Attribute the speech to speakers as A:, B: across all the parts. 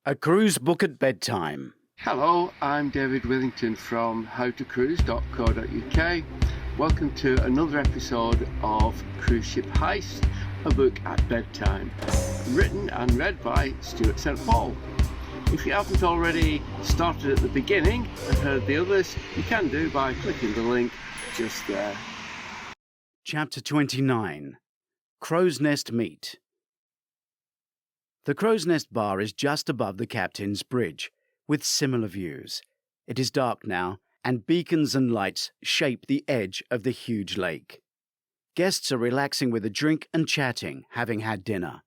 A: A cruise book at bedtime.
B: Hello, I'm David Witherington from howtocruise.co.uk. Welcome to another episode of Cruise Ship Heist, a book at bedtime, written and read by Stuart St. Paul. If you haven't already started at the beginning and heard the others, you can do by clicking the link just there.
A: Chapter 29. Crow's Nest Meet. The Crow's Nest Bar is just above the Captain's Bridge, with similar views. It is dark now, and beacons and lights shape the edge of the huge lake. Guests are relaxing with a drink and chatting, having had dinner.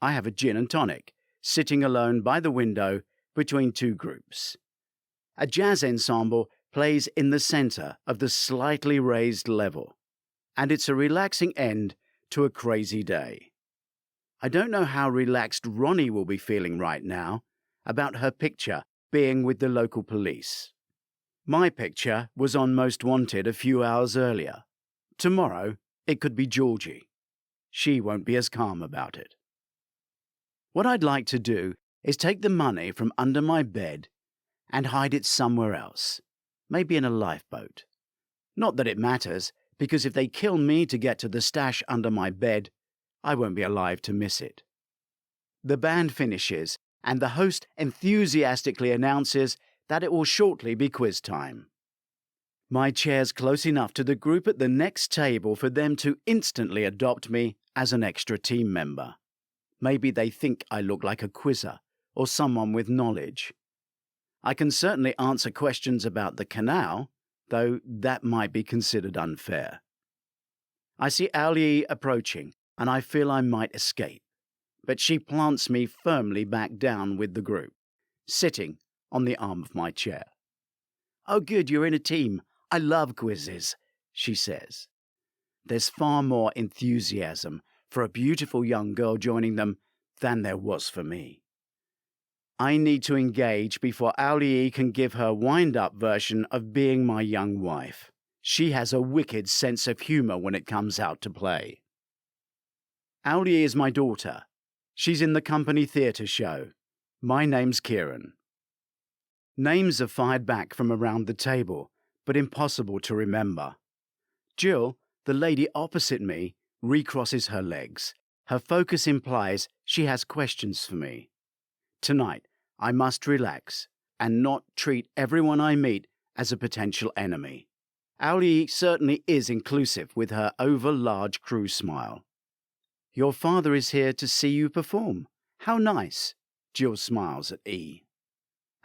A: I have a gin and tonic, sitting alone by the window between two groups. A jazz ensemble plays in the centre of the slightly raised level, and it's a relaxing end to a crazy day. I don't know how relaxed Ronnie will be feeling right now about her picture being with the local police. My picture was on Most Wanted a few hours earlier. Tomorrow, it could be Georgie. She won't be as calm about it. What I'd like to do is take the money from under my bed and hide it somewhere else, maybe in a lifeboat. Not that it matters, because if they kill me to get to the stash under my bed, I won't be alive to miss it. The band finishes, and the host enthusiastically announces that it will shortly be quiz time. My chair's close enough to the group at the next table for them to instantly adopt me as an extra team member. Maybe they think I look like a quizzer or someone with knowledge. I can certainly answer questions about the canal, though that might be considered unfair. I see Auli approaching, and I feel I might escape, but she plants me firmly back down with the group, sitting on the arm of my chair. "Oh good, you're in a team. I love quizzes," she says. There's far more enthusiasm for a beautiful young girl joining them than there was for me. I need to engage before Auli can give her wind-up version of being my young wife. She has a wicked sense of humour when it comes out to play. Auli is my daughter. She's in the company theatre show. My name's Kieran. Names are fired back from around the table, but impossible to remember. Jill, the lady opposite me, recrosses her legs. Her focus implies she has questions for me. Tonight, I must relax and not treat everyone I meet as a potential enemy. Auli certainly is inclusive with her over-large crew smile. "Your father is here to see you perform. How nice," Jill smiles at E.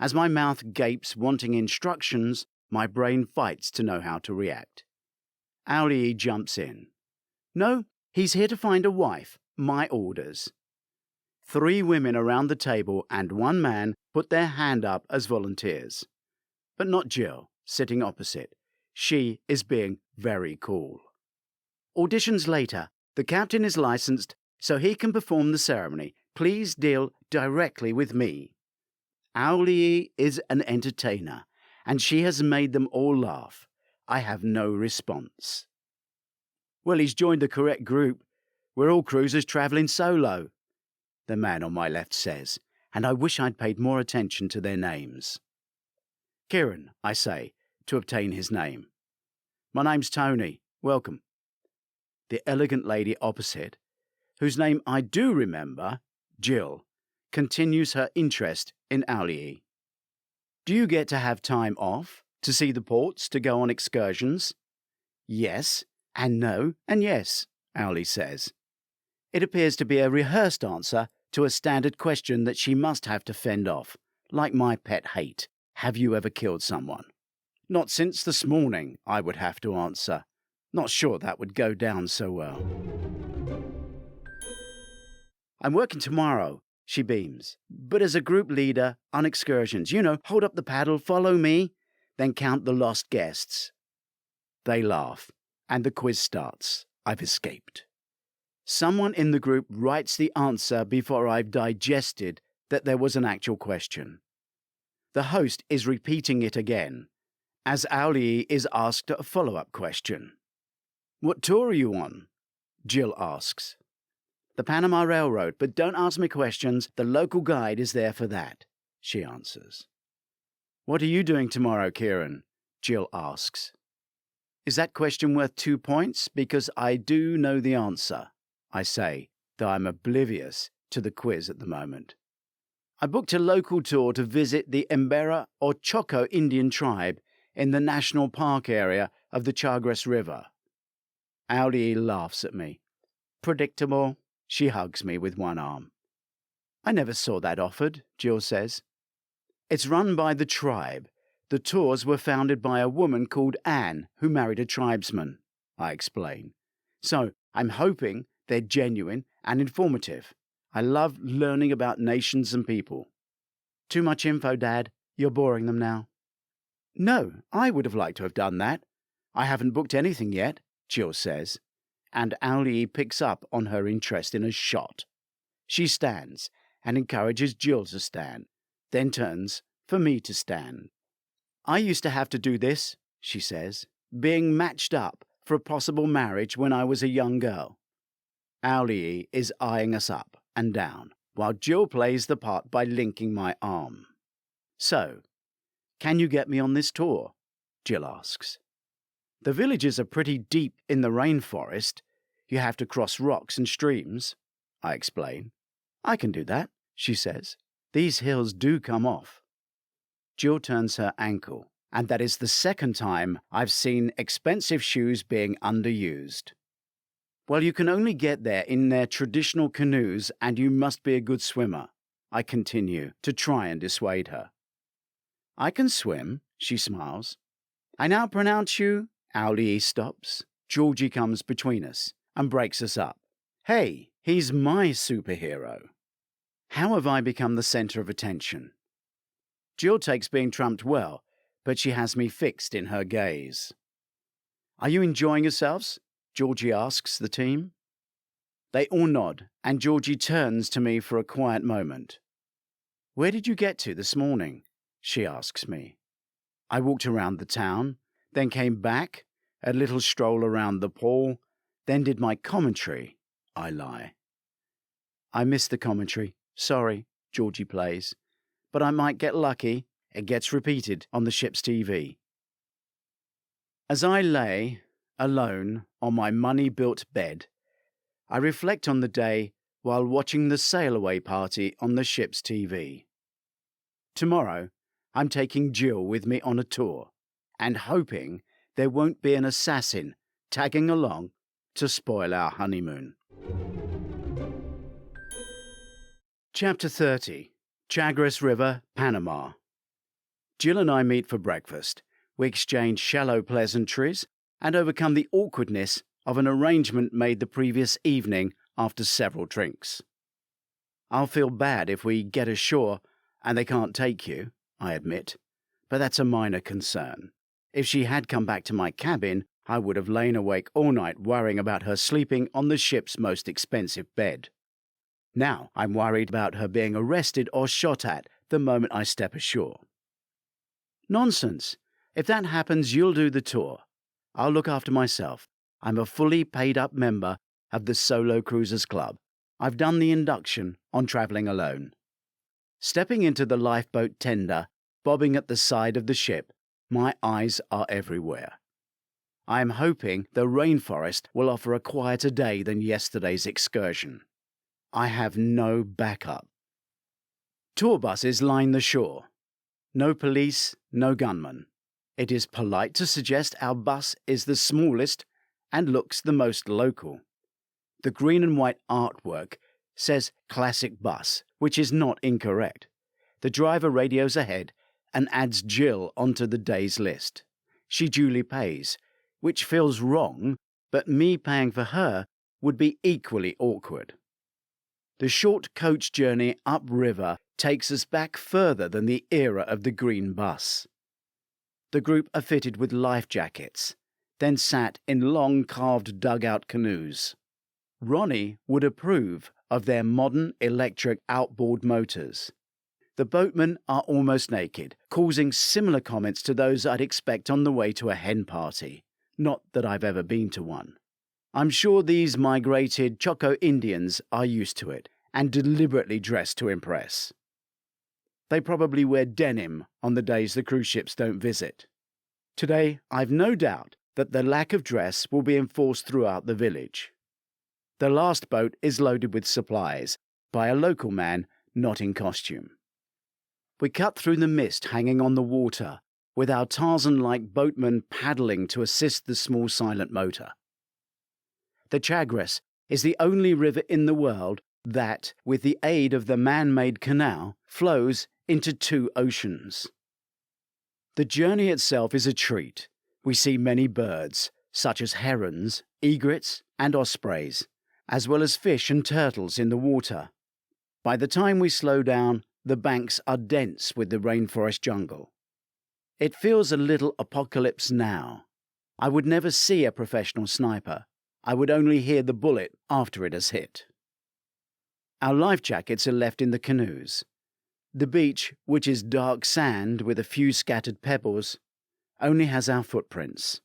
A: As my mouth gapes wanting instructions, my brain fights to know how to react. Auli jumps in. "No, he's here to find a wife. My orders." 3 women around the table and 1 man put their hand up as volunteers. But not Jill, sitting opposite. She is being very cool. Auditions later. The captain is licensed, so he can perform the ceremony. Please deal directly with me. Auli is an entertainer, and she has made them all laugh. I have no response. "Well, he's joined the correct group. We're all cruisers travelling solo," the man on my left says, and I wish I'd paid more attention to their names. "Kieran," I say, to obtain his name. "My name's Tony. Welcome." The elegant lady opposite, whose name I do remember, Jill, continues her interest in Auli. "Do you get to have time off, to see the ports, to go on excursions?" "Yes, and no, and yes," Auli says. It appears to be a rehearsed answer to a standard question that she must have to fend off, like my pet hate, "Have you ever killed someone?" "Not since this morning," I would have to answer. Not sure that would go down so well. "I'm working tomorrow," she beams, "but as a group leader on excursions. You know, hold up the paddle, follow me, then count the lost guests." They laugh, and the quiz starts. I've escaped. Someone in the group writes the answer before I've digested that there was an actual question. The host is repeating it again, as Auli is asked a follow-up question. "What tour are you on?" Jill asks. The Panama Railroad, but don't ask me questions. The local guide is there for that, she answers. What are you doing tomorrow, Kieran? Jill asks. Is that question worth 2 points? Because I do know the answer, I say, though I'm oblivious to the quiz at the moment. I booked a local tour to visit the Embera or Choco Indian tribe in the national park area of the Chagres River. Audi laughs at me. Predictable. She hugs me with one arm. I never saw that offered, Jill says. It's run by the tribe. The tours were founded by a woman called Anne who married a tribesman, I explain. So I'm hoping they're genuine and informative. I love learning about nations and people. Too much info, Dad. You're boring them now. No, I would have liked to have done that. I haven't booked anything yet, Jill says, and Auli picks up on her interest in a shot. She stands and encourages Jill to stand, then turns for me to stand. I used to have to do this, she says, being matched up for a possible marriage when I was a young girl. Auli is eyeing us up and down, while Jill plays the part by linking my arm. So, can you get me on this tour? Jill asks. The villages are pretty deep in the rainforest. You have to cross rocks and streams, I explain. I can do that, she says. These hills do come off. Jill turns her ankle, and that is the second time I've seen expensive shoes being underused. Well, you can only get there in their traditional canoes, and you must be a good swimmer, I continue to try and dissuade her. I can swim, she smiles. I now pronounce you. Auli stops. Georgie comes between us and breaks us up. Hey, he's my superhero. How have I become the centre of attention? Jill takes being trumped well, but she has me fixed in her gaze. Are you enjoying yourselves? Georgie asks the team. They all nod, and Georgie turns to me for a quiet moment. Where did you get to this morning? She asks me. I walked around the town, then came back, a little stroll around the pool, then did my commentary, I lie. I missed the commentary. Sorry, Georgie plays. But I might get lucky. It gets repeated on the ship's TV. As I lay, alone, on my money-built bed, I reflect on the day while watching the sail-away party on the ship's TV. Tomorrow, I'm taking Jill with me on a tour, and hoping there won't be an assassin tagging along to spoil our honeymoon. Chapter 30. Chagres River, Panama. Jill and I meet for breakfast. We exchange shallow pleasantries and overcome the awkwardness of an arrangement made the previous evening after several drinks. I'll feel bad if we get ashore and they can't take you, I admit, but that's a minor concern. If she had come back to my cabin, I would have lain awake all night worrying about her sleeping on the ship's most expensive bed. Now I'm worried about her being arrested or shot at the moment I step ashore. Nonsense. If that happens, you'll do the tour. I'll look after myself. I'm a fully paid-up member of the Solo Cruisers Club. I've done the induction on travelling alone. Stepping into the lifeboat tender, bobbing at the side of the ship, my eyes are everywhere. I am hoping the rainforest will offer a quieter day than yesterday's excursion. I have no backup. Tour buses line the shore. No police, no gunmen. It is polite to suggest our bus is the smallest and looks the most local. The green and white artwork says classic bus, which is not incorrect. The driver radios ahead and adds Jill onto the day's list. She duly pays, which feels wrong, but me paying for her would be equally awkward. The short coach journey upriver takes us back further than the era of the green bus. The group are fitted with life jackets, then sat in long carved dugout canoes. Ronnie would approve of their modern electric outboard motors. The boatmen are almost naked, causing similar comments to those I'd expect on the way to a hen party. Not that I've ever been to one. I'm sure these migrated Choco Indians are used to it and deliberately dress to impress. They probably wear denim on the days the cruise ships don't visit. Today, I've no doubt that the lack of dress will be enforced throughout the village. The last boat is loaded with supplies by a local man not in costume. We cut through the mist hanging on the water with our Tarzan-like boatman paddling to assist the small silent motor. The Chagres is the only river in the world that, with the aid of the man-made canal, flows into two oceans. The journey itself is a treat. We see many birds, such as herons, egrets, and ospreys, as well as fish and turtles in the water. By the time we slow down, the banks are dense with the rainforest jungle. It feels a little apocalypse now. I would never see a professional sniper. I would only hear the bullet after it has hit. Our life jackets are left in the canoes. The beach, which is dark sand with a few scattered pebbles, only has our footprints.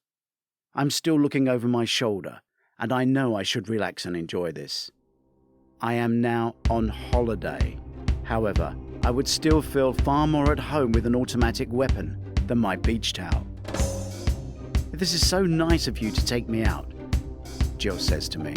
A: I'm still looking over my shoulder, and I know I should relax and enjoy this. I am now on holiday. However, I would still feel far more at home with an automatic weapon than my beach towel. "This is so nice of you to take me out," Jill says to me.